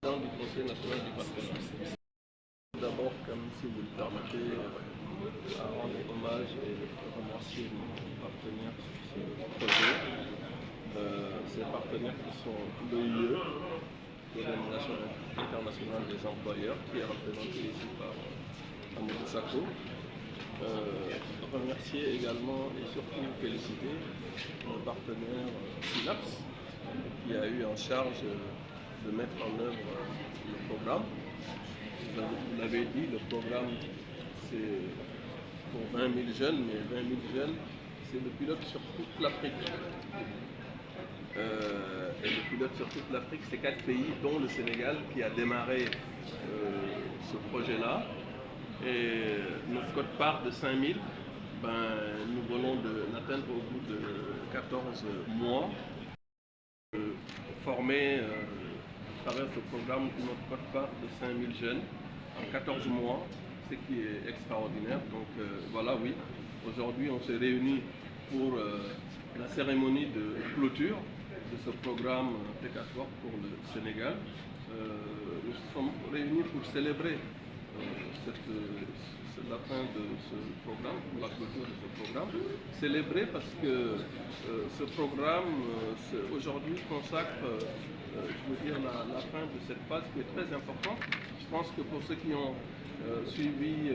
Président du Conseil national du partenariat. D'abord, comme si vous le permettez, à rendre hommage et remercier nos partenaires sur ce projet. Ces partenaires qui sont l'OIE, l'Organisation internationale des employeurs, qui est représentée ici par Amadou Sakho. Remercier également et surtout féliciter nos partenaires SYNAPS, qui a eu en charge de mettre en œuvre le programme. Vous l'avez dit, le programme c'est pour 20 000 jeunes, mais 20 000 jeunes, c'est le pilote sur toute l'Afrique. Et le pilote sur toute l'Afrique, c'est 4 pays, dont le Sénégal, qui a démarré ce projet-là. Et notre quote-part de 5 000, nous venons de l'atteindre au bout de 14 mois. Former à travers ce programme notre quote-part de 5 000 jeunes en 14 mois, ce qui est extraordinaire. Donc voilà, oui, aujourd'hui on s'est réunis pour la cérémonie de clôture de ce programme T4 pour le Sénégal. Nous sommes réunis pour célébrer la fin de ce programme, la clôture de ce programme. Célébrer parce que ce programme aujourd'hui consacre, je veux dire, la fin de cette phase qui est très importante. Je pense que pour ceux qui ont suivi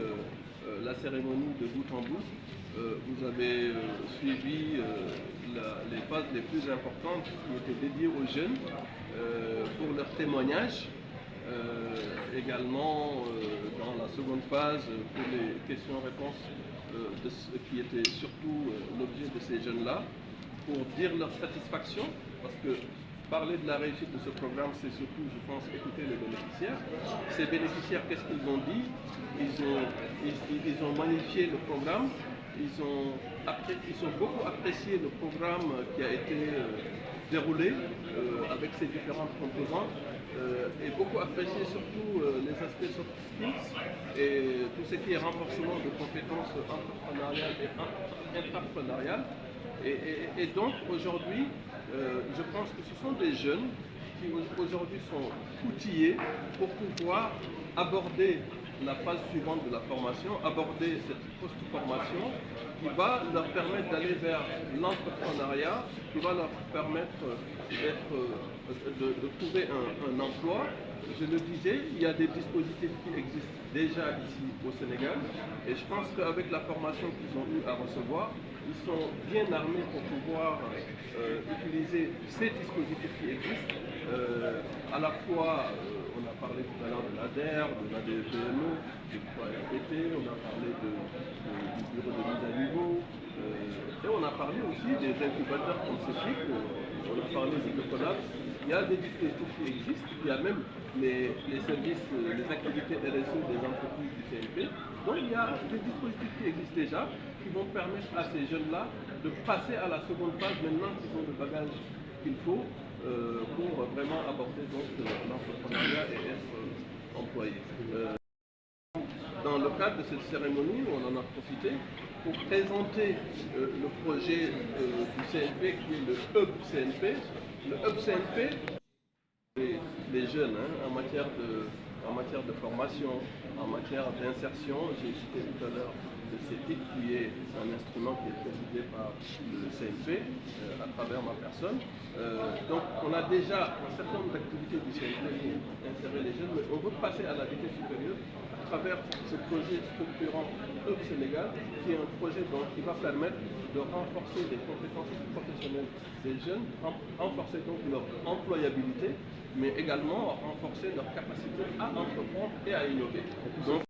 la cérémonie de bout en bout, vous avez suivi les phases les plus importantes qui étaient dédiées aux jeunes pour leur témoignage. Également dans la seconde phase pour les questions-réponses qui étaient surtout l'objet de ces jeunes-là, pour dire leur satisfaction, parce que parler de la réussite de ce programme, c'est surtout, je pense, écouter les bénéficiaires. Ces bénéficiaires, qu'est-ce qu'ils ont dit? Ils ont magnifié le programme, ils ont beaucoup apprécié le programme qui a été déroulé avec ses différentes composantes. Et beaucoup apprécié surtout les aspects soft skills et tout ce qui est renforcement de compétences entrepreneuriales et intrapreneuriales. Et donc aujourd'hui, je pense que ce sont des jeunes qui aujourd'hui sont outillés pour pouvoir aborder la phase suivante de la formation, aborder cette post-formation qui va leur permettre d'aller vers l'entrepreneuriat, qui va leur permettre de trouver un emploi. Je le disais, il y a des dispositifs qui existent déjà ici au Sénégal et je pense qu'avec la formation qu'ils ont eu à recevoir, ils sont bien armés pour pouvoir utiliser ces dispositifs qui existent. À la fois, on a parlé tout à l'heure de l'ADER, de l'ADPME, du 3RPT, on a parlé du bureau de mise à niveau, et on a parlé aussi des incubateurs conceptifs, on a parlé du Collab. Il y a des dispositifs qui existent, il y a même les services, les activités RSE des entreprises du CNP. Donc il y a des dispositifs qui existent déjà, qui vont permettre à ces jeunes-là de passer à la seconde phase maintenant qu'ils ont le bagage qu'il faut pour vraiment aborder l'entrepreneuriat et être employé. Dans le cadre de cette cérémonie, on en a profité pour présenter le projet du CNP qui est le Hub CNP. Le Hub CNP, les jeunes en matière de formation, en matière d'insertion, j'ai cité tout à l'heure le CETIC qui est un instrument qui est présidé par le CNP à travers ma personne. Donc on a déjà un certain nombre d'activités du CNP pour insérer les jeunes, mais on veut passer à la vitesse supérieure à travers ce projet structurant Hub Sénégal, qui est un projet qui va permettre de renforcer les compétences professionnelles des jeunes, renforcer donc leur employabilité, mais également renforcer leur capacité à entreprendre et à innover. Donc,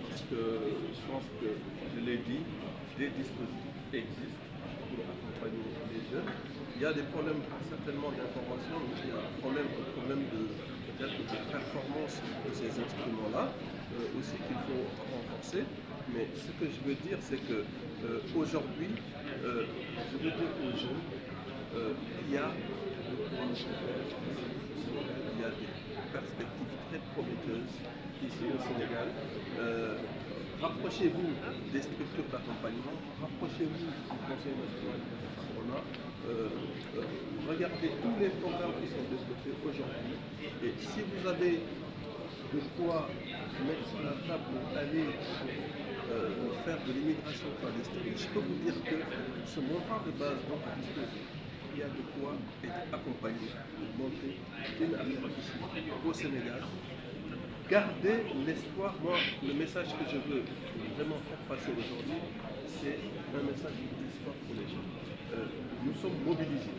parce que je pense que, je l'ai dit, des dispositifs existent pour accompagner les jeunes. Il y a des problèmes certainement d'information, mais il y a un problème peut-être de performance de ces instruments-là aussi qu'il faut renforcer. Mais ce que je veux dire, c'est que aujourd'hui, je veux dire aux jeunes, il y a des perspectives très prometteuses ici au Sénégal. Rapprochez-vous des structures d'accompagnement, rapprochez-vous du Conseil national du patronat regardez tous les programmes qui sont développés aujourd'hui. Et si vous avez de quoi mettre sur la table pour aller faire de l'immigration clandestine, je peux vous dire que ce montant de base dont vous disposez, il y a de quoi être accompagné pour monter une affaire ici au Sénégal. Gardez l'espoir. Moi, le message que je veux vraiment faire passer aujourd'hui, c'est un message d'espoir pour les gens. Nous sommes mobilisés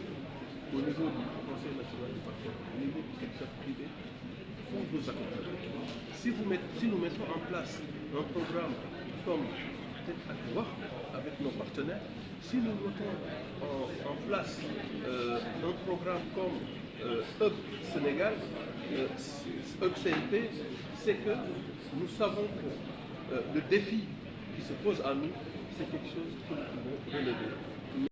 au niveau du Conseil national du patron, au niveau du secteur privé, pour vous accompagner. Si nous mettons en place un programme comme peut-être Akwa avec nos partenaires, si nous mettons en place un programme comme Hub Sénégal, Hub CNP, c'est que nous savons que le défi qui se pose à nous, c'est quelque chose que nous pouvons relever.